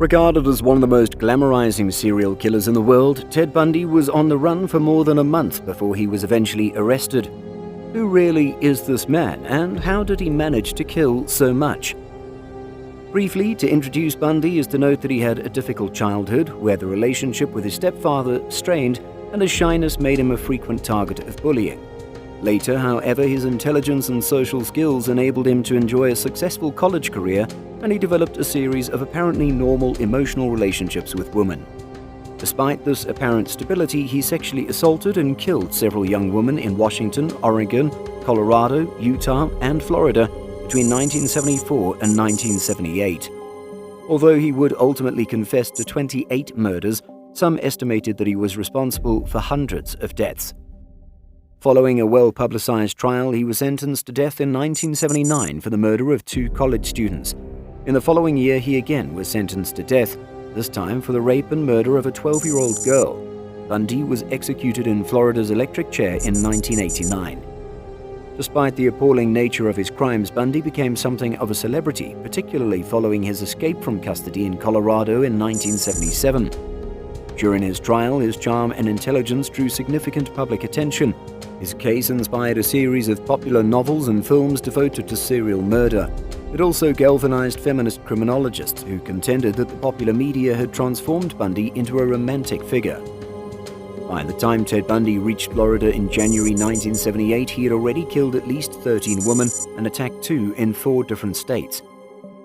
Regarded as one of the most glamorizing serial killers in the world, Ted Bundy was on the run for more than a month before he was eventually arrested. Who really is this man, and how did he manage to kill so much? Briefly, to introduce Bundy is to note that he had a difficult childhood, where the relationship with his stepfather strained and his shyness made him a frequent target of bullying. Later, however, his intelligence and social skills enabled him to enjoy a successful college career, and he developed a series of apparently normal emotional relationships with women. Despite this apparent stability, he sexually assaulted and killed several young women in Washington, Oregon, Colorado, Utah, and Florida between 1974 and 1978. Although he would ultimately confess to 28 murders, some estimated that he was responsible for hundreds of deaths. Following a well-publicized trial, he was sentenced to death in 1979 for the murder of 2 college students. In the following year, he again was sentenced to death, this time for the rape and murder of a 12-year-old girl. Bundy was executed in Florida's electric chair in 1989. Despite the appalling nature of his crimes, Bundy became something of a celebrity, particularly following his escape from custody in Colorado in 1977. During his trial, his charm and intelligence drew significant public attention. His case inspired a series of popular novels and films devoted to serial murder. It also galvanized feminist criminologists who contended that the popular media had transformed Bundy into a romantic figure. By the time Ted Bundy reached Florida in January 1978, he had already killed at least 13 women and attacked 2 in 4 different states.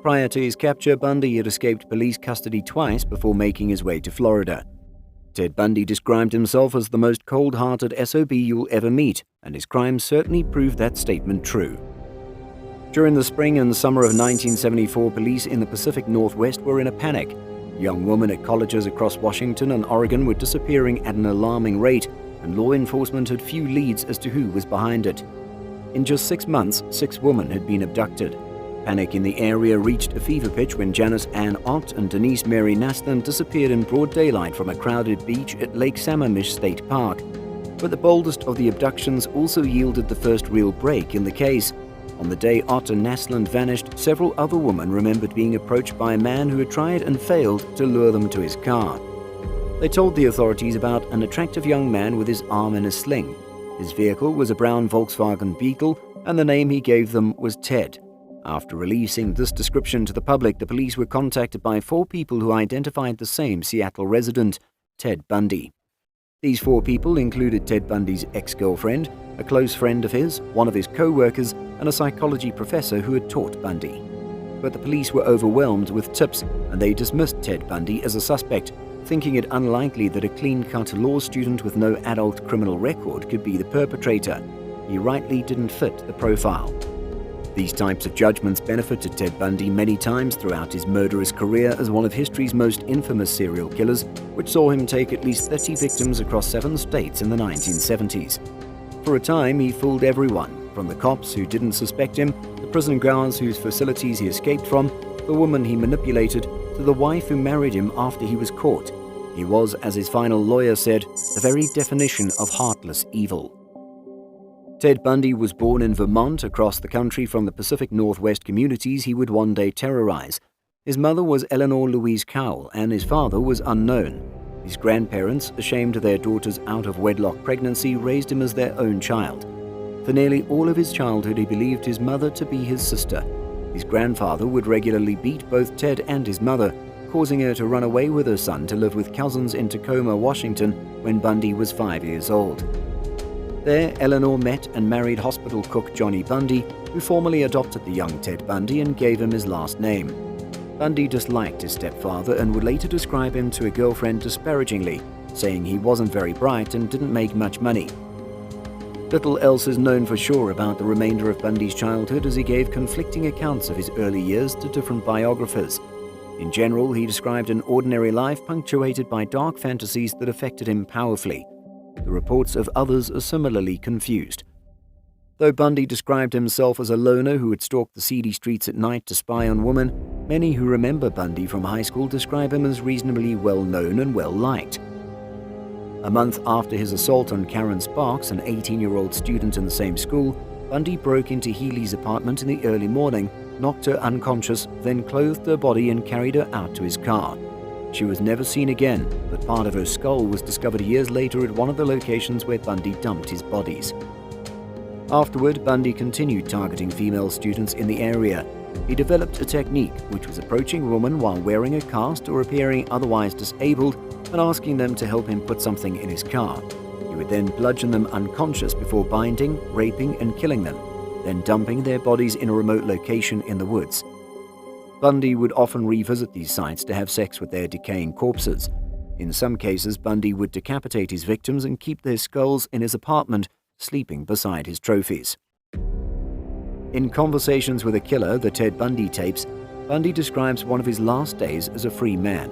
Prior to his capture, Bundy had escaped police custody twice before making his way to Florida. Ted Bundy described himself as the most cold-hearted SOB you'll ever meet, and his crimes certainly proved that statement true. During the spring and summer of 1974, police in the Pacific Northwest were in a panic. Young women at colleges across Washington and Oregon were disappearing at an alarming rate, and law enforcement had few leads as to who was behind it. In just 6 months, 6 women had been abducted. Panic in the area reached a fever pitch when Janice Ann Ott and Denise Mary Naslund disappeared in broad daylight from a crowded beach at Lake Sammamish State Park. But the boldest of the abductions also yielded the first real break in the case. On the day Ott and Naslund vanished, several other women remembered being approached by a man who had tried and failed to lure them to his car. They told the authorities about an attractive young man with his arm in a sling. His vehicle was a brown Volkswagen Beetle, and the name he gave them was Ted. After releasing this description to the public, the police were contacted by 4 people who identified the same Seattle resident, Ted Bundy. These 4 people included Ted Bundy's ex-girlfriend, a close friend of his, one of his co-workers, and a psychology professor who had taught Bundy. But the police were overwhelmed with tips, and they dismissed Ted Bundy as a suspect, thinking it unlikely that a clean-cut law student with no adult criminal record could be the perpetrator. He rightly didn't fit the profile. These types of judgments benefited Ted Bundy many times throughout his murderous career as one of history's most infamous serial killers, which saw him take at least 30 victims across 7 states in the 1970s. For a time, he fooled everyone, from the cops who didn't suspect him, the prison guards whose facilities he escaped from, the woman he manipulated, to the wife who married him after he was caught. He was, as his final lawyer said, the very definition of heartless evil. Ted Bundy was born in Vermont, across the country from the Pacific Northwest communities he would one day terrorize. His mother was Eleanor Louise Cowell, and his father was unknown. His grandparents, ashamed of their daughter's out-of-wedlock pregnancy, raised him as their own child. For nearly all of his childhood, he believed his mother to be his sister. His grandfather would regularly beat both Ted and his mother, causing her to run away with her son to live with cousins in Tacoma, Washington, when Bundy was 5 years old. There, Eleanor met and married hospital cook Johnny Bundy, who formally adopted the young Ted Bundy and gave him his last name. Bundy disliked his stepfather and would later describe him to a girlfriend disparagingly, saying he wasn't very bright and didn't make much money. Little else is known for sure about the remainder of Bundy's childhood, as he gave conflicting accounts of his early years to different biographers. In general, he described an ordinary life punctuated by dark fantasies that affected him powerfully. The reports of others are similarly confused. Though Bundy described himself as a loner who would stalk the seedy streets at night to spy on women, many who remember Bundy from high school describe him as reasonably well-known and well-liked. A month after his assault on Karen Sparks, an 18-year-old student in the same school, Bundy broke into Healy's apartment in the early morning, knocked her unconscious, then clothed her body and carried her out to his car. She was never seen again, but part of her skull was discovered years later at one of the locations where Bundy dumped his bodies. Afterward, Bundy continued targeting female students in the area. He developed a technique which was approaching a woman while wearing a cast or appearing otherwise disabled and asking them to help him put something in his car. He would then bludgeon them unconscious before binding, raping, and killing them, then dumping their bodies in a remote location in the woods. Bundy would often revisit these sites to have sex with their decaying corpses. In some cases, Bundy would decapitate his victims and keep their skulls in his apartment, sleeping beside his trophies. In Conversations with a Killer, the Ted Bundy tapes, Bundy describes one of his last days as a free man.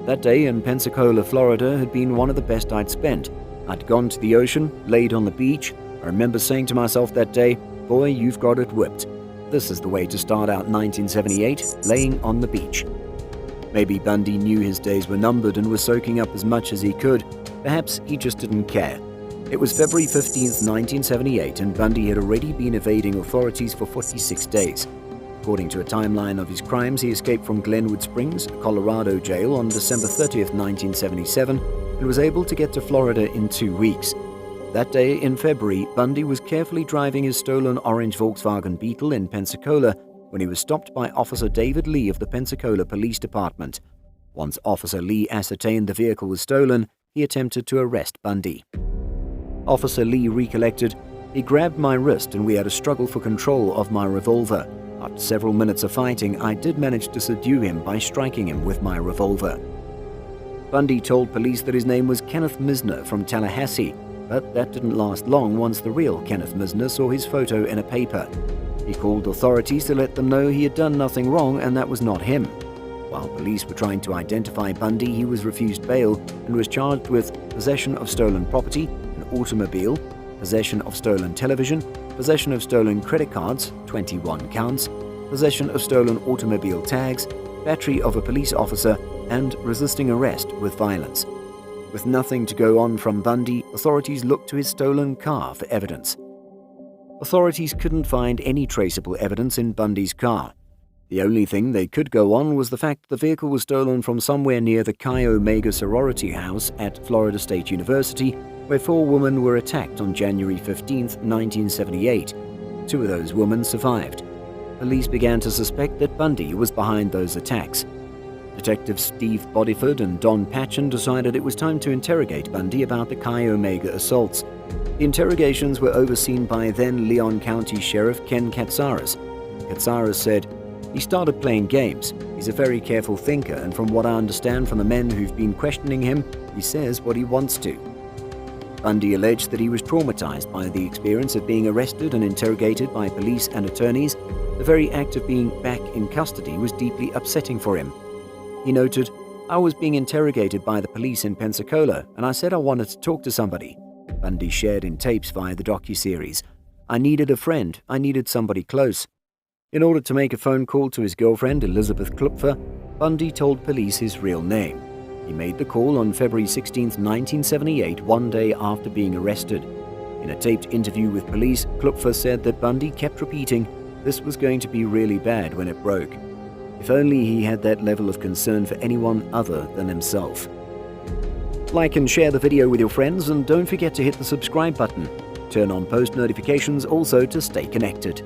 That day in Pensacola, Florida had been one of the best I'd spent. I'd gone to the ocean, laid on the beach. I remember saying to myself that day, "Boy, you've got it whipped. This is the way to start out 1978, laying on the beach." Maybe Bundy knew his days were numbered and was soaking up as much as he could. Perhaps he just didn't care. It was February 15, 1978, and Bundy had already been evading authorities for 46 days. According to a timeline of his crimes, he escaped from Glenwood Springs, a Colorado jail, on December 30, 1977, and was able to get to Florida in 2 weeks. That day in February, Bundy was carefully driving his stolen orange Volkswagen Beetle in Pensacola when he was stopped by Officer David Lee of the Pensacola Police Department. Once Officer Lee ascertained the vehicle was stolen, he attempted to arrest Bundy. Officer Lee recollected, "He grabbed my wrist and we had a struggle for control of my revolver. After several minutes of fighting, I did manage to subdue him by striking him with my revolver." Bundy told police that his name was Kenneth Misner from Tallahassee, but that didn't last long once the real Kenneth Misner saw his photo in a paper. He called authorities to let them know he had done nothing wrong and that was not him. While police were trying to identify Bundy, he was refused bail and was charged with possession of stolen property, an automobile, possession of stolen television, possession of stolen credit cards, 21 counts, possession of stolen automobile tags, battery of a police officer, and resisting arrest with violence. With nothing to go on from Bundy, authorities looked to his stolen car for evidence. Authorities couldn't find any traceable evidence in Bundy's car. The only thing they could go on was the fact the vehicle was stolen from somewhere near the Chi Omega sorority house at Florida State University, where 4 women were attacked on January 15, 1978. 2 of those women survived. Police began to suspect that Bundy was behind those attacks. Detectives Steve Bodyford and Don Patchen decided it was time to interrogate Bundy about the Chi Omega assaults. The interrogations were overseen by then Leon County Sheriff Ken Katsaris. Katsaris said, "He started playing games. He's a very careful thinker, and from what I understand from the men who've been questioning him, he says what he wants to." Bundy alleged that he was traumatized by the experience of being arrested and interrogated by police and attorneys. The very act of being back in custody was deeply upsetting for him. He noted, "I was being interrogated by the police in Pensacola, and I said I wanted to talk to somebody." Bundy shared in tapes via the docuseries. "I needed a friend. I needed somebody close." In order to make a phone call to his girlfriend, Elizabeth Klupfer, Bundy told police his real name. He made the call on February 16, 1978, 1 day after being arrested. In a taped interview with police, Klupfer said that Bundy kept repeating, this was going to be really bad when it broke. If only he had that level of concern for anyone other than himself. Like and share the video with your friends, and don't forget to hit the subscribe button. Turn on post notifications also to stay connected.